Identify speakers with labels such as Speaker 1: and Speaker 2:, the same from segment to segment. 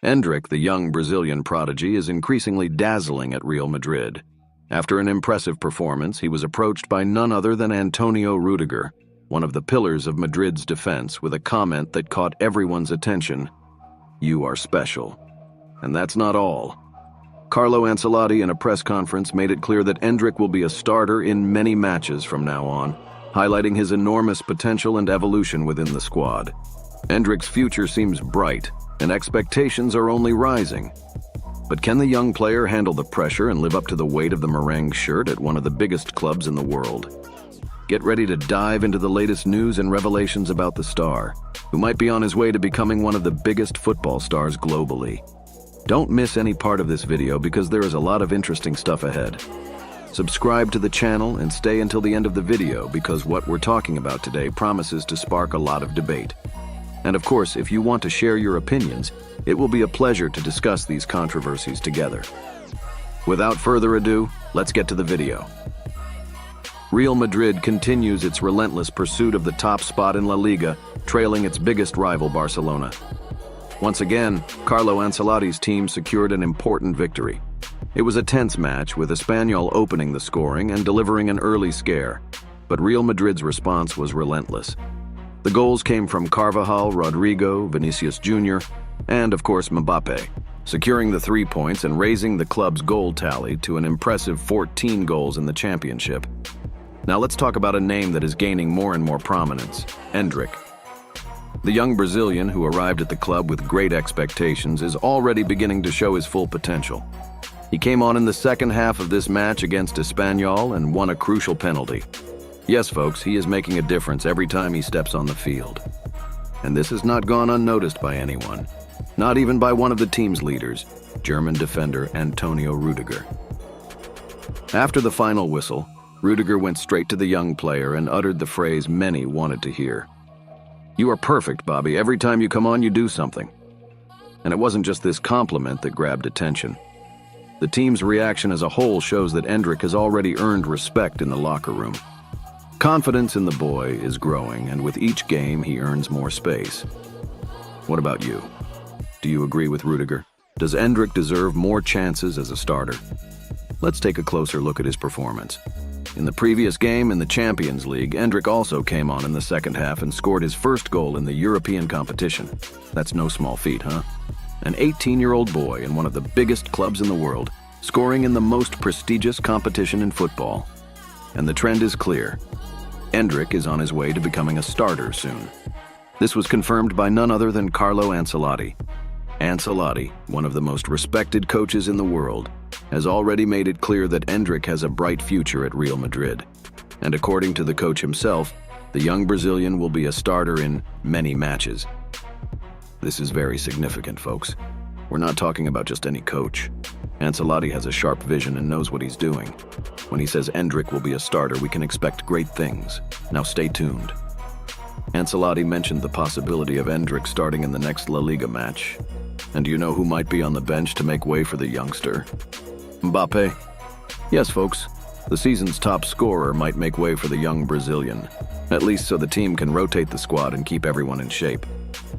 Speaker 1: Endrick, the young Brazilian prodigy, is increasingly dazzling at Real Madrid. After an impressive performance, he was approached by none other than Antonio Rudiger, one of the pillars of Madrid's defense, with a comment that caught everyone's attention. "You are special." And that's not all. Carlo Ancelotti, in a press conference, made it clear that Endrick will be a starter in many matches from now on, highlighting his enormous potential and evolution within the squad. Endrick's future seems bright, and expectations are only rising. But can the young player handle the pressure and live up to the weight of the meringue shirt at one of the biggest clubs in the world? Get ready to dive into the latest news and revelations about the star, who might be on his way to becoming one of the biggest football stars globally. Don't miss any part of this video because there is a lot of interesting stuff ahead. Subscribe to the channel and stay until the end of the video because what we're talking about today promises to spark a lot of debate. And of course, if you want to share your opinions, it will be a pleasure to discuss these controversies together. Without further ado, let's get to the video. Real Madrid continues its relentless pursuit of the top spot in La Liga, trailing its biggest rival Barcelona. Once again, Carlo Ancelotti's team secured an important victory. It was a tense match, with Espanyol opening the scoring and delivering an early scare, but Real Madrid's response was relentless. The goals came from Carvajal, Rodrigo, Vinicius Jr., and of course Mbappe, securing the 3 points and raising the club's goal tally to an impressive 14 goals in the championship. Now let's talk about a name that is gaining more and more prominence: Endrick. The young Brazilian, who arrived at the club with great expectations, is already beginning to show his full potential. He came on in the second half of this match against Espanyol and won a crucial penalty. Yes, folks, he is making a difference every time he steps on the field. And this has not gone unnoticed by anyone, not even by one of the team's leaders, German defender Antonio Rudiger. After the final whistle, Rudiger went straight to the young player and uttered the phrase many wanted to hear. "You are perfect, Bobby. Every time you come on, you do something." And it wasn't just this compliment that grabbed attention. The team's reaction as a whole shows that Endrick has already earned respect in the locker room. Confidence in the boy is growing, and with each game, he earns more space. What about you? Do you agree with Rudiger? Does Endrick deserve more chances as a starter? Let's take a closer look at his performance. In the previous game in the Champions League, Endrick also came on in the second half and scored his first goal in the European competition. That's no small feat, huh? An 18-year-old boy in one of the biggest clubs in the world, scoring in the most prestigious competition in football. And the trend is clear. Endrick is on his way to becoming a starter soon. This was confirmed by none other than Carlo Ancelotti. Ancelotti, one of the most respected coaches in the world, has already made it clear that Endrick has a bright future at Real Madrid. And according to the coach himself, the young Brazilian will be a starter in many matches. This is very significant, folks. We're not talking about just any coach. Ancelotti has a sharp vision and knows what he's doing. When he says Endrick will be a starter, we can expect great things. Now stay tuned. Ancelotti mentioned the possibility of Endrick starting in the next La Liga match. And do you know who might be on the bench to make way for the youngster? Mbappe? Yes, folks. The season's top scorer might make way for the young Brazilian, at least so the team can rotate the squad and keep everyone in shape.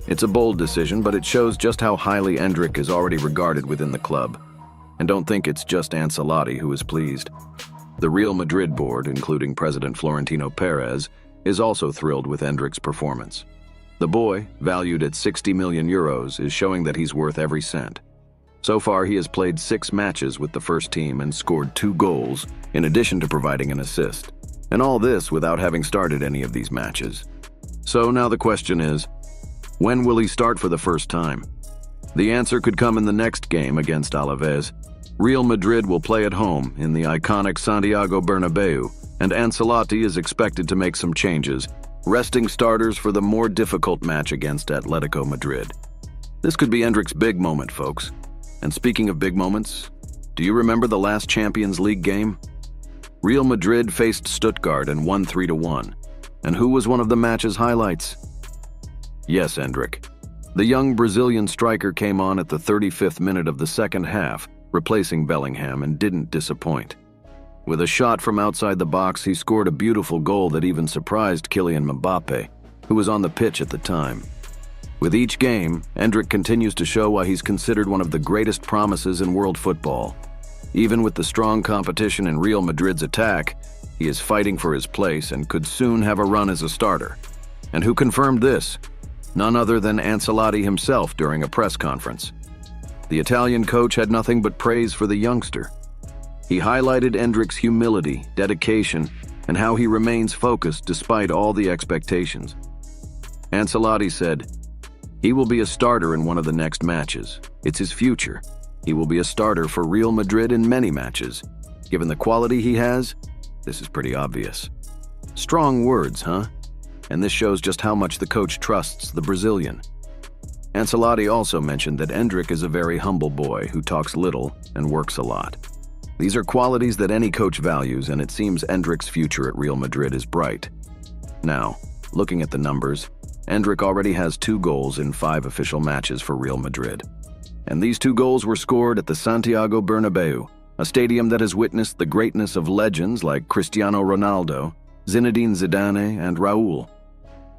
Speaker 1: It's a bold decision, but it shows just how highly Endrick is already regarded within the club. And don't think it's just Ancelotti who is pleased. The Real Madrid board, including President Florentino Perez, is also thrilled with Endrick's performance. The boy, valued at 60 million euros, is showing that he's worth every cent. So far, he has played 6 matches with the first team and scored 2 goals, in addition to providing an assist. And all this without having started any of these matches. So now the question is, when will he start for the first time? The answer could come in the next game against Alaves. Real Madrid will play at home in the iconic Santiago Bernabeu, and Ancelotti is expected to make some changes, resting starters for the more difficult match against Atletico Madrid. This could be Endrick's big moment, folks. And speaking of big moments, do you remember the last Champions League game? Real Madrid faced Stuttgart and won 3-1. And who was one of the match's highlights? Yes, Endrick. The young Brazilian striker came on at the 35th minute of the second half, replacing Bellingham, and didn't disappoint. With a shot from outside the box, he scored a beautiful goal that even surprised Kylian Mbappe, who was on the pitch at the time. With each game, Endrick continues to show why he's considered one of the greatest promises in world football. Even with the strong competition in Real Madrid's attack, he is fighting for his place and could soon have a run as a starter. And who confirmed this? None other than Ancelotti himself during a press conference. The Italian coach had nothing but praise for the youngster. He highlighted Endrick's humility, dedication, and how he remains focused despite all the expectations. Ancelotti said, "He will be a starter in one of the next matches. It's his future. He will be a starter for Real Madrid in many matches. Given the quality he has, this is pretty obvious." Strong words, huh? And this shows just how much the coach trusts the Brazilian. Ancelotti also mentioned that Endrick is a very humble boy who talks little and works a lot. These are qualities that any coach values, and it seems Endrick's future at Real Madrid is bright. Now, looking at the numbers, Endrick already has 2 goals in 5 official matches for Real Madrid. And these 2 goals were scored at the Santiago Bernabeu, a stadium that has witnessed the greatness of legends like Cristiano Ronaldo, Zinedine Zidane, and Raul.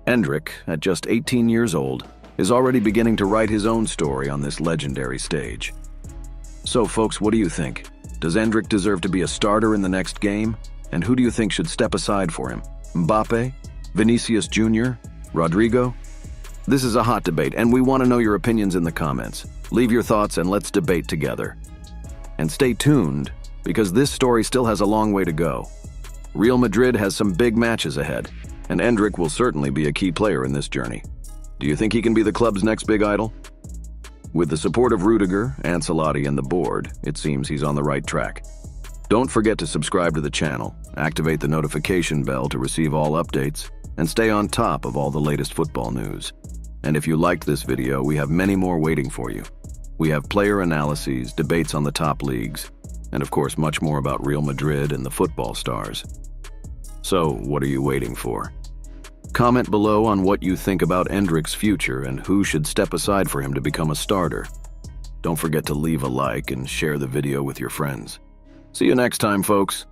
Speaker 1: Endrick, at just 18 years old, is already beginning to write his own story on this legendary stage. So folks, what do you think? Does Endrick deserve to be a starter in the next game? And who do you think should step aside for him? Mbappe? Vinicius Jr.? Rodrigo? This is a hot debate, and we want to know your opinions in the comments. Leave your thoughts and let's debate together. And stay tuned, because this story still has a long way to go. Real Madrid has some big matches ahead, and Endrick will certainly be a key player in this journey. Do you think he can be the club's next big idol? With the support of Rudiger, Ancelotti, and the board, it seems he's on the right track. Don't forget to subscribe to the channel, activate the notification bell to receive all updates, and stay on top of all the latest football news. And if you liked this video, we have many more waiting for you. We have player analyses, debates on the top leagues, and of course much more about Real Madrid and the football stars. So, what are you waiting for? Comment below on what you think about Endrick's future and who should step aside for him to become a starter. Don't forget to leave a like and share the video with your friends. See you next time, folks.